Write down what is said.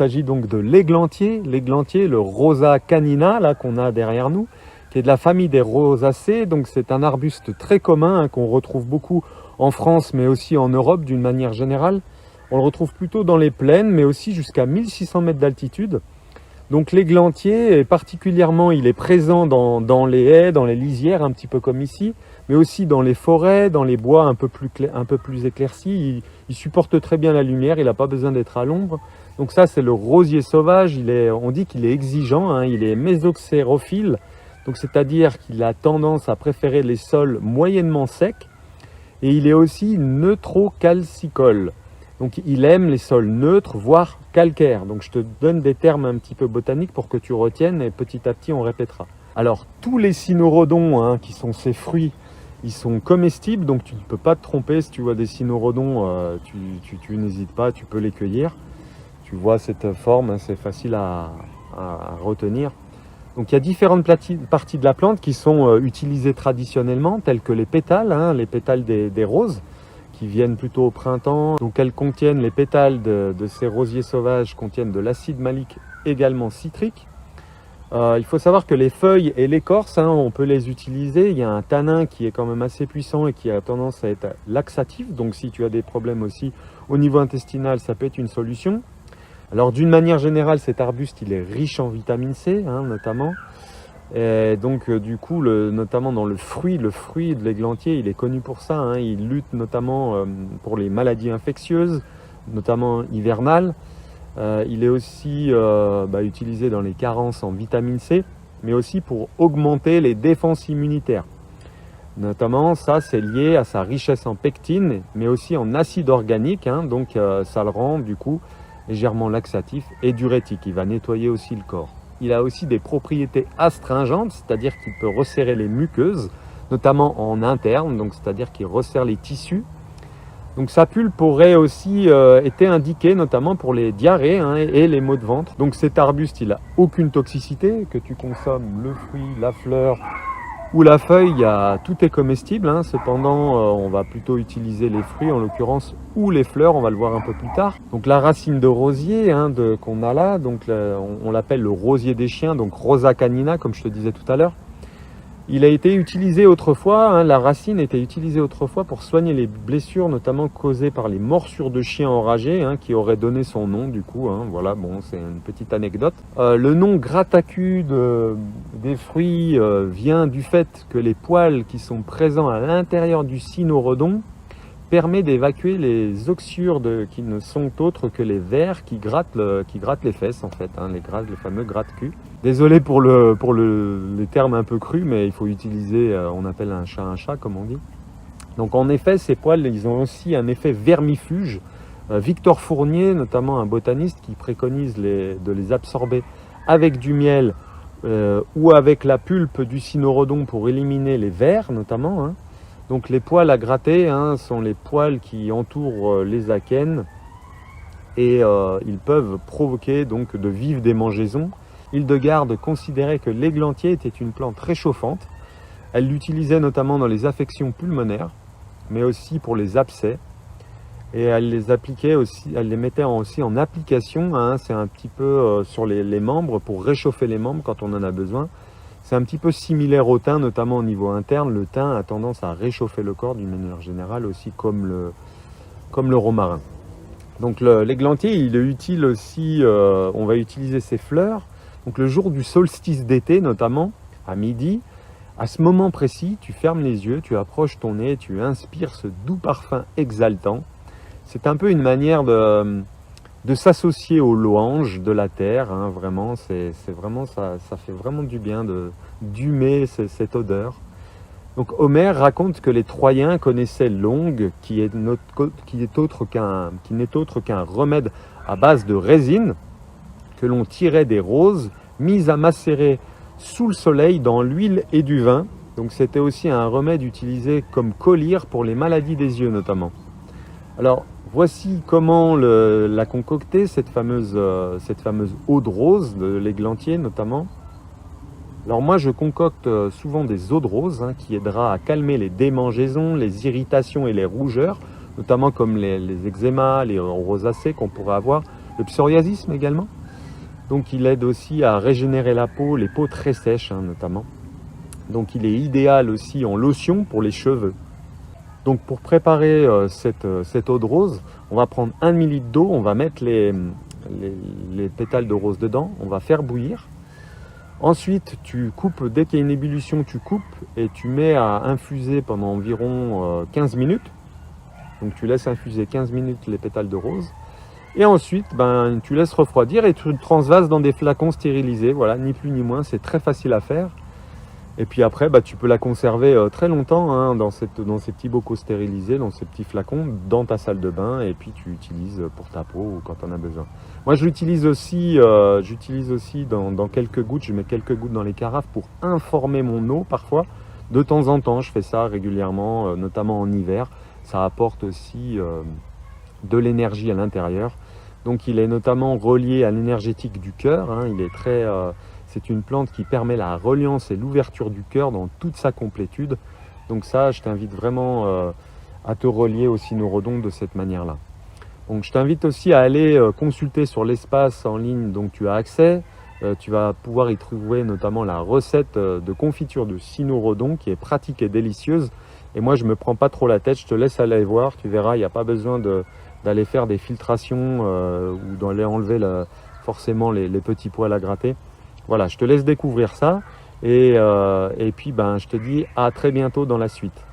s'agit donc de l'églantier, le Rosa canina là qu'on a derrière nous, qui est de la famille des rosacées. Donc c'est un arbuste très commun qu'on retrouve beaucoup en France, mais aussi en Europe d'une manière générale. On le retrouve plutôt dans les plaines, mais aussi jusqu'à 1600 mètres d'altitude. Donc l'églantier, il est présent dans les haies, dans les lisières, un petit peu comme ici, mais aussi dans les forêts, dans les bois un peu plus éclaircis. Il supporte très bien la lumière, il n'a pas besoin d'être à l'ombre. Donc ça, c'est le rosier sauvage. On dit qu'il est exigeant, hein, il est mésoxérophile, donc c'est-à-dire qu'il a tendance à préférer les sols moyennement secs, et il est aussi neutrocalcicole. Donc il aime les sols neutres, voire calcaires. Donc je te donne des termes un petit peu botaniques pour que tu retiennes et petit à petit on répétera. Alors tous les cynorrhodons, hein, qui sont ces fruits, ils sont comestibles, donc tu ne peux pas te tromper. Si tu vois des cynorrhodons, tu n'hésites pas, tu peux les cueillir. Tu vois cette forme, hein, c'est facile à retenir. Donc il y a différentes parties de la plante qui sont utilisées traditionnellement, telles que les pétales, hein, les pétales des roses, qui viennent plutôt au printemps. Donc elles contiennent, les pétales de ces rosiers sauvages contiennent de l'acide malique également citrique. Il faut savoir que les feuilles et l'écorce, hein, on peut les utiliser. Il y a un tanin qui est quand même assez puissant et qui a tendance à être laxatif. Donc si tu as des problèmes aussi au niveau intestinal, ça peut être une solution. Alors d'une manière générale, cet arbuste il est riche en vitamine C, hein, notamment. Et donc du coup, notamment dans le fruit de l'églantier, il est connu pour ça, hein. Il lutte notamment pour les maladies infectieuses, notamment hivernales. Il est aussi utilisé dans les carences en vitamine C, mais aussi pour augmenter les défenses immunitaires. Notamment, ça c'est lié à sa richesse en pectine, mais aussi en acide organique, hein. Donc ça le rend du coup légèrement laxatif et diurétique. Il va nettoyer aussi le corps. Il a aussi des propriétés astringentes, c'est-à-dire qu'il peut resserrer les muqueuses, notamment en interne, donc c'est-à-dire qu'il resserre les tissus. Donc sa pulpe aurait aussi été indiquée notamment pour les diarrhées, hein, et les maux de ventre. Donc cet arbuste, il n'a aucune toxicité, que tu consommes le fruit, la fleur ou la feuille, tout est comestible, hein. Cependant, on va plutôt utiliser les fruits en l'occurrence ou les fleurs, on va le voir un peu plus tard. Donc la racine de rosier, hein, qu'on a là, donc on l'appelle le rosier des chiens, donc Rosa canina comme je te disais tout à l'heure. Il a été utilisé autrefois, hein, la racine était utilisée autrefois pour soigner les blessures notamment causées par les morsures de chiens enragés, hein, qui auraient donné son nom du coup, hein. Voilà, bon, c'est une petite anecdote. Le nom Gratacu des fruits vient du fait que les poils qui sont présents à l'intérieur du cynorrhodon permet d'évacuer les oxyures qui ne sont autres que les vers qui grattent les fesses en fait, hein, les fameux gratte-cul. Désolé pour les termes un peu crus, mais il faut utiliser, on appelle un chat comme on dit. Donc en effet, ces poils, ils ont aussi un effet vermifuge. Victor Fournier, notamment un botaniste, qui préconise de les absorber avec du miel ou avec la pulpe du cynorrhodon pour éliminer les vers notamment, hein. Donc les poils à gratter, hein, sont les poils qui entourent les akènes et ils peuvent provoquer donc de vives démangeaisons. Hildegarde considérait que l'églantier était une plante réchauffante. Elle l'utilisait notamment dans les affections pulmonaires, mais aussi pour les abcès. Et elle les mettait aussi en application, hein, c'est un petit peu sur les membres, pour réchauffer les membres quand on en a besoin. C'est un petit peu similaire au thym, notamment au niveau interne. Le thym a tendance à réchauffer le corps d'une manière générale, aussi comme le romarin. Donc l'églantier, il est utile aussi, on va utiliser ses fleurs. Donc le jour du solstice d'été, notamment, à midi, à ce moment précis, tu fermes les yeux, tu approches ton nez, tu inspires ce doux parfum exaltant. C'est un peu une manière de s'associer aux louanges de la terre, hein, vraiment, c'est vraiment ça fait vraiment du bien d'humer cette odeur. Donc Homère raconte que les Troyens connaissaient l'ongue, qui n'est autre qu'un remède à base de résine que l'on tirait des roses mises à macérer sous le soleil dans l'huile et du vin. Donc c'était aussi un remède utilisé comme collyre pour les maladies des yeux notamment. Alors voici comment l'a concocter, cette fameuse eau de rose de l'églantier notamment. Alors moi je concocte souvent des eaux de rose, hein, qui aidera à calmer les démangeaisons, les irritations et les rougeurs, notamment comme les eczémas, les rosacées qu'on pourrait avoir, le psoriasisme également. Donc il aide aussi à régénérer la peau, les peaux très sèches notamment. Donc il est idéal aussi en lotion pour les cheveux. Donc pour préparer cette eau de rose, on va prendre 1 ml d'eau, on va mettre les pétales de rose dedans, on va faire bouillir. Ensuite, tu coupes, dès qu'il y a une ébullition, tu coupes et tu mets à infuser pendant environ 15 minutes. Donc tu laisses infuser 15 minutes les pétales de rose. Et ensuite, tu laisses refroidir et tu transvases dans des flacons stérilisés. Voilà, ni plus ni moins, c'est très facile à faire. Et puis après, tu peux la conserver très longtemps dans ces petits bocaux stérilisés, dans ces petits flacons, dans ta salle de bain. Et puis tu utilises pour ta peau ou quand tu en as besoin. Moi, je l'utilise aussi, dans quelques gouttes. Je mets quelques gouttes dans les carafes pour informer mon eau parfois. De temps en temps, je fais ça régulièrement, notamment en hiver. Ça apporte aussi de l'énergie à l'intérieur. Donc il est notamment relié à l'énergétique du cœur. Il est c'est une plante qui permet la reliance et l'ouverture du cœur dans toute sa complétude. Donc ça, je t'invite vraiment à te relier au cynorrhodon de cette manière-là. Donc je t'invite aussi à aller consulter sur l'espace en ligne, donc tu as accès. Tu vas pouvoir y trouver notamment la recette de confiture de cynorrhodon qui est pratique et délicieuse. Et moi, je ne me prends pas trop la tête, je te laisse aller voir. Tu verras, il n'y a pas besoin d'aller faire des filtrations ou d'aller enlever forcément les petits poils à gratter. Voilà, je te laisse découvrir ça et puis je te dis à très bientôt dans la suite.